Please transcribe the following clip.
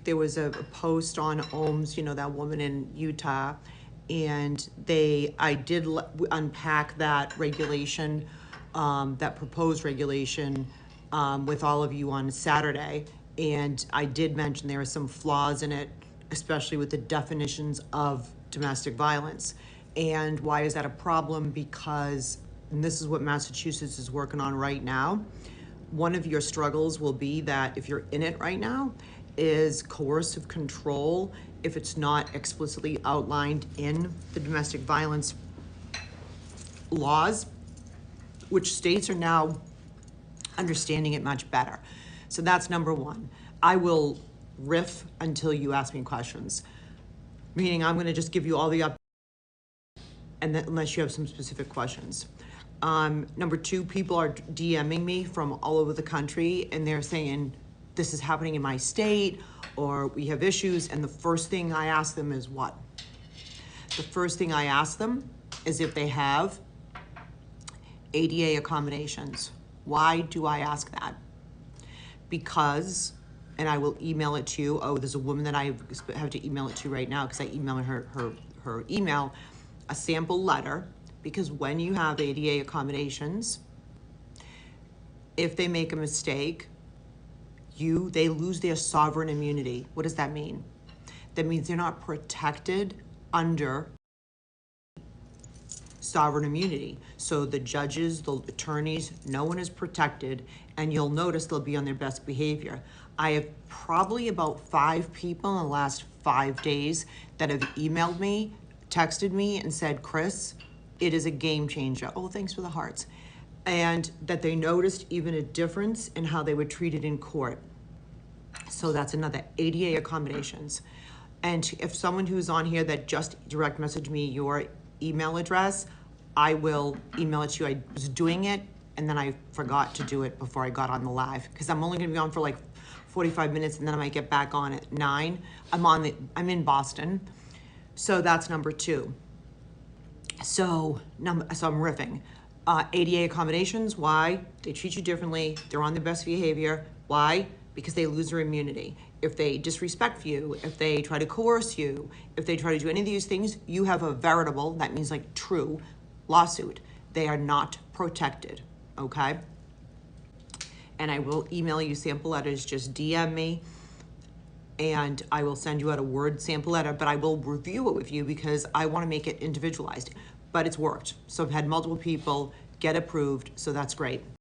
there was a post on OHMS, you know, that woman in Utah, and I did unpack that regulation, that proposed regulation, with all of you on Saturday. And I did mention there are some flaws in it, especially with the definitions of domestic violence. And why is that a problem? Because, and this is what Massachusetts is working on right now, one of your struggles will be that if you're in it right now, is coercive control if it's not explicitly outlined in the domestic violence laws, which states are now understanding it much better. So that's number one. I will riff until you ask me questions, meaning I'm going to just give you all the up, and then, unless you have some specific questions. Number two, people are DMing me from all over the country, and they're saying, this is happening in my state, or we have issues, and the first thing I ask them is what? The first thing I ask them is if they have ADA accommodations. Why do I ask that? Because, and I will email it to you. Oh, there's a woman that I have to email it to right now because I emailed her email, a sample letter, because when you have ADA accommodations, if they make a mistake, they lose their sovereign immunity. What does that mean? That means they're not protected under sovereign immunity. So the judges, the attorneys, no one is protected, and you'll notice they'll be on their best behavior. I have probably about 5 people in the last 5 days that have emailed me, texted me, and said, Chris, it is a game changer. Oh, thanks for the hearts. And that they noticed even a difference in how they were treated in court. So that's another ADA accommodations. And if someone who's on here that just direct message me your email address, I will email it to you. I was doing it and then I forgot to do it before I got on the live because I'm only gonna be on for like 45 minutes and then I might get back on at 9. I'm in Boston. So that's number 2. So I'm riffing. ADA accommodations, why? They treat you differently. They're on their best behavior. Why? Because they lose their immunity. If they disrespect you, if they try to coerce you, if they try to do any of these things, you have a veritable, that means like true, lawsuit. They are not protected, okay? And I will email you sample letters, just DM me, and I will send you out a Word sample letter, but I will review it with you because I want to make it individualized. But it's worked. So I've had multiple people get approved, so that's great.